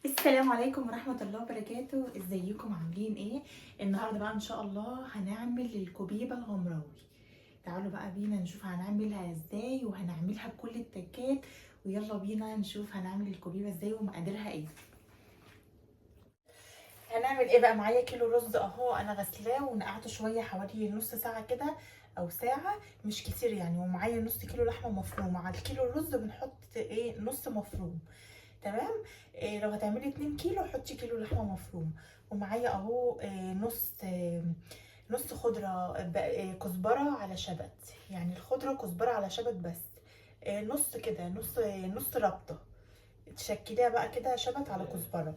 السلام عليكم ورحمة الله وبركاته. ازيكم عاملين ايه؟ النهاردة بقى ان شاء الله هنعمل الكوبيبة الغمراوي. تعالوا بقى بينا نشوف هنعملها ازاي وهنعملها بكل التكات، ويلا بينا نشوف هنعمل الكوبيبة ازاي ومقاديرها ايه. هنعمل ايه بقى؟ معايا كيلو رز اهو، انا غسلاه ونقعته شوية حوالي نص ساعة كده او ساعة، مش كتير يعني. ومعايا نص كيلو لحمة مفرومة. على الكيلو الرز بنحط ايه؟ نص مفروم. تمام. إيه، لو هتعملي 2 كيلو حطي كيلو لحمه مفرومه. ومعايا اهو نص خضره، كزبره على شبت، يعني الخضره كزبره على شبت بس. نص كده، نص ربطه تشكليها بقى كده شبت على كزبره.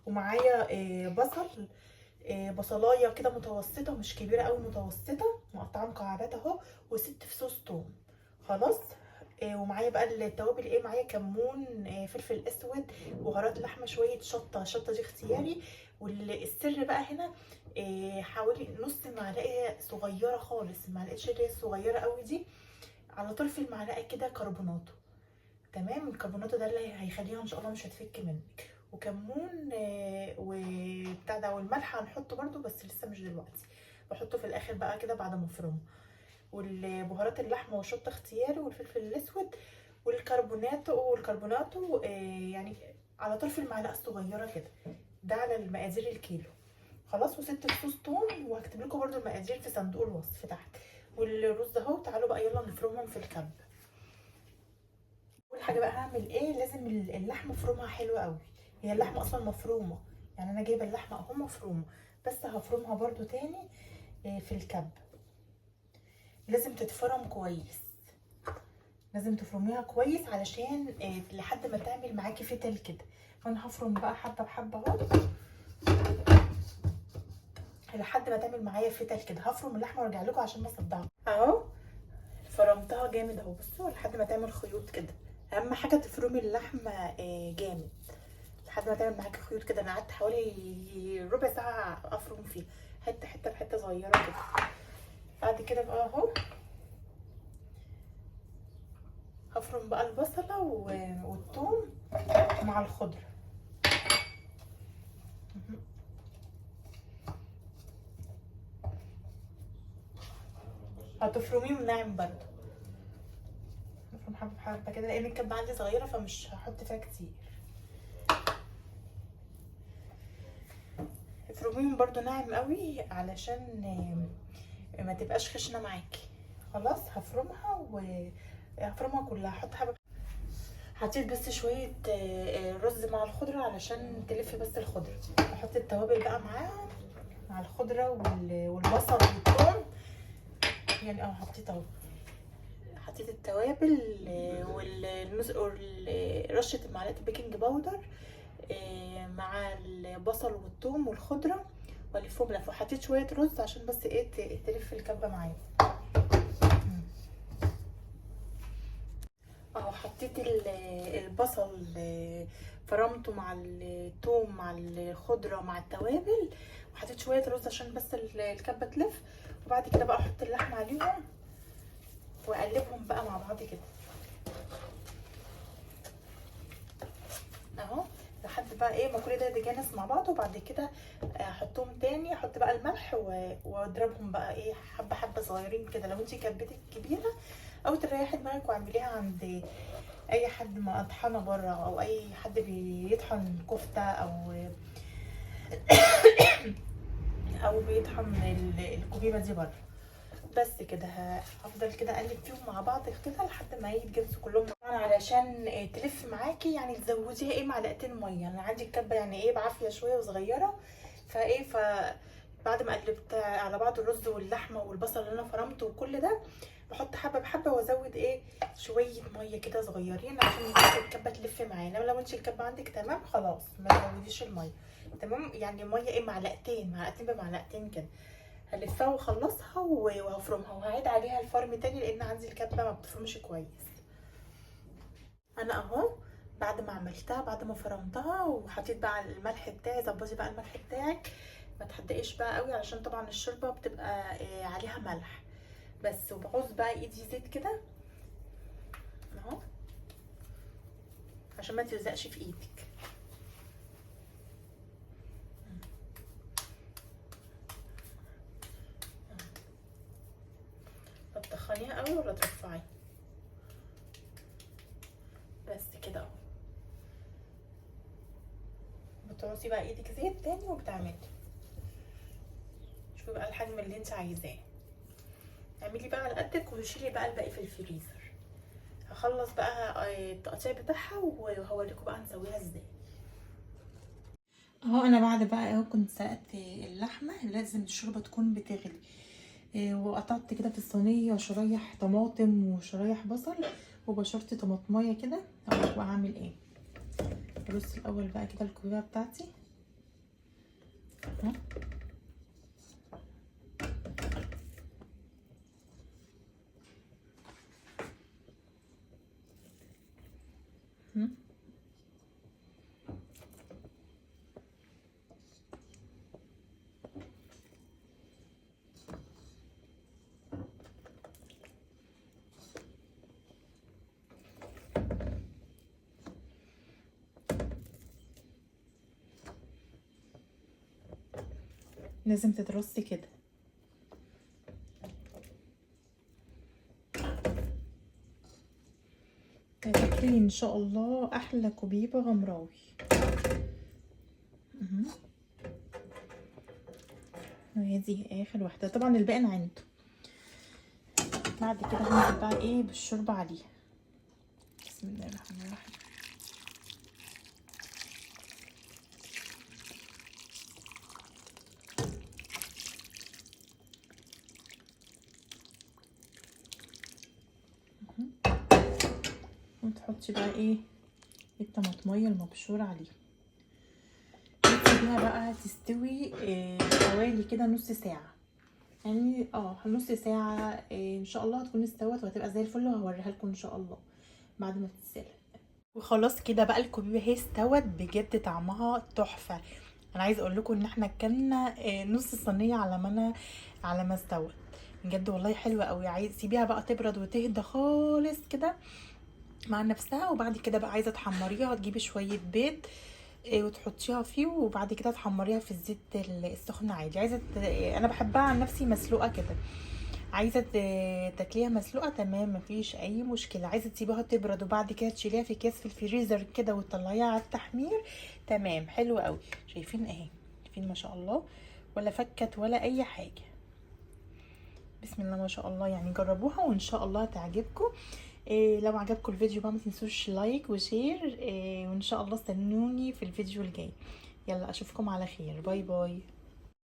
ومعايا بصل، بصلايه كده متوسطه، مش كبيره قوي، متوسطه، مقطعه مكعبات اهو. وست فصوص توم. خلاص. ومعايا بقى التوابل ايه؟ معايا كمون، فلفل اسود، بهارات لحمه، شويه شطه. الشطه دي اختياري. والسر بقى هنا حوالي نص معلقه صغيره خالص، معلقه شاي صغيره قوي دي، على طرف المعلقه كده كربوناتو. تمام. الكربوناتو ده اللي هيخليها ان شاء الله مش هتفك منك. وكمون وبتاع ده، والملح هنحطه برده بس لسه مش دلوقتي، بحطه في الاخر بقى كده بعد ما افرمه. والبهارات اللحمه والشطه اختياري، والفلفل الاسود، والكربوناتو يعني على طرف المعلقه الصغيره كده. ده على المقادير الكيلو. خلاص. وست فصوص توم، وهكتب لكم برده المقادير في صندوق الوصف تحت. والرز اهو. تعالوا بقى يلا نفرمهم في الكب. اول حاجه بقى هعمل ايه؟ لازم اللحمه افرمها حلوه قوي. هي اللحمه اصلا مفرومه، يعني انا جايبه اللحمه اهو مفرومه، بس هفرمها برده تاني في الكب. لازم تتفرم كويس، لازم تفرميها كويس علشان لحد ما تعمل معاكي فتل كده. فانا هفرم بقى حبه بحبه اهو لحد ما تعمل معايا فتل كده. هفرم اللحمه وارجع لكم عشان ما اصدعها اهو. فرمتها جامد اهو، بصوا، لحد ما تعمل خيوط كده. اهم حاجه تفرمي اللحمه جامد لحد ما تعمل معاكي خيوط كده. انا قعدت حوالي ربع ساعه افرم فيه، حته حته بحته صغيره كده. بعد كده بقى اهو هفرم بقى البصله والثوم مع الخضره. هتفرميهم ناعم برضه. نفرم حبه حبه كده، لان الكبه عندي صغيره فمش هحط فيها كتير. افرميهم برضه ناعم قوي علشان ما تبقاش خشنه معاكي. خلاص. هفرمها كلها. هحط حبه. حطيت بس شويه رز مع الخضره علشان تلف بس الخضره. هحط التوابل بقى معاها، مع الخضره والبصل والثوم. يعني حطيت اهو. حطيت التوابل رشه معلقه البيكنج باودر مع البصل والثوم والخضره، والفهم لفه. حطيت شويه رز عشان بس ايه تلف الكبه معايا اهو. حطيت البصل، فرمته مع الثوم مع الخضره مع التوابل. وحطيت شويه رز عشان بس الكبه تلف. وبعد كده بقى احط اللحمه عليهم واقلبهم بقى مع بعض كده اهو، لحد بقى ايه ما كل ده يتجانس مع بعض. وبعد كده احطهم تاني، احط بقى الملح واضربهم بقى ايه حبه حبه صغيرين كده. لو انتي كبتك كبيره، او تريحي دماغك واعمليها عند اي حد ما طحنه بره، او اي حد بيطحن كفته او بيطحن الكوبيبه دي بره. بس كده هفضل كده اقلب فيهم مع بعض كده لحد ما يتجبسوا كلهم. طبعا علشان تلف معاكي يعني تزوديها ايه معلقتين ميه. انا عندي الكبه يعني ايه بعافيه شويه وصغيره، فايه بعد ما قلبت على بعض الرز واللحمه والبصل اللي انا فرمته وكل ده، بحط حبه بحبه وازود ايه شويه ميه كده صغيرين عشان الكبه تلف معايا. انما لو انت الكبه عندك تمام خلاص ما تزوديش الميه. تمام. يعني ميه ايه معلقتين بمعلقتين كده. هلفها واخلصها وهفرمها، وهعيد عليها الفرم تاني لان عندي الكبه ما بتفرمش كويس. انا اهو بعد ما عملتها، بعد ما فرمتها وحطيت بقى الملح بتاعي. ظبطي بقى الملح بتاعك، ما تحدقيش بقى قوي علشان طبعا الشوربه بتبقى عليها ملح بس. وبعوز بقى ايدي زيت كده اهو عشان ما تلزقش في ايدك. الاول ولا ترفعي؟ بس كده اهو. بتعصي بقى ايدك زيت تاني وبتعملي. شوفي بقى الحجم اللي انت عايزاه، اعملي بقى على قدك وشيلي بقى الباقي في الفريزر. هخلص بقى التقطيع بتاعها وهوريكم بقى هنسويها ازاي. اهو انا بعد بقى اهو كنت سلقت اللحمه، لازم الشوربه تكون بتغلي. وقطعت كده في الصينيه شرايح طماطم وشرايح بصل وبشرت طماطمايه كده. هقولك بقى هعمل ايه. برص الاول بقى كده الكوبايه بتاعتي اهو. لازم تترصي كده. هتاكلي ان شاء الله احلى كوبيبه غمراوي. وهي دي اخر واحده، طبعا الباقي انا عنده. بعد كده هنزل بقى ايه بالشوربه عليها. بسم الله الرحمن الرحيم. وتحطي بقى ايه الطماطميه المبشوره عليها. تسيبيها بقى تستوي حوالي كده نص ساعه، يعني نص ساعه ان شاء الله هتكون استوت وهتبقى زي الفل، وهوريها لكم ان شاء الله بعد ما تتسلق. وخلاص كده بقى الكوبيبه هي استوت بجد، طعمها تحفه. انا عايزه اقول لكم ان احنا اكلنا نص صينيه على ما استوت بجد والله حلوه قوي. عايز سيبيها بقى تبرد وتهدى خالص كده مع نفسها، وبعد كده بقى عايزه تحمريها تجيبي شويه بيض وتحطيها فيه، وبعد كده تحمريها في الزيت السخن عادي. انا بحبها عن نفسي مسلوقه كده. عايزه تاكليها مسلوقه تمام مفيش اي مشكله. عايزه تسيبيها تبرد وبعد كده تشيليها في اكياس في الفريزر كده وتطلعيها على التحمير تمام حلو قوي. شايفين اهي، شايفين ما شاء الله، ولا فكت ولا اي حاجه. بسم الله ما شاء الله. يعني جربوها وان شاء الله تعجبكم. لو عجبكم الفيديو بقى ما تنسوش لايك وشير. وان شاء الله استنوني في الفيديو الجاي. يلا اشوفكم على خير، باي باي.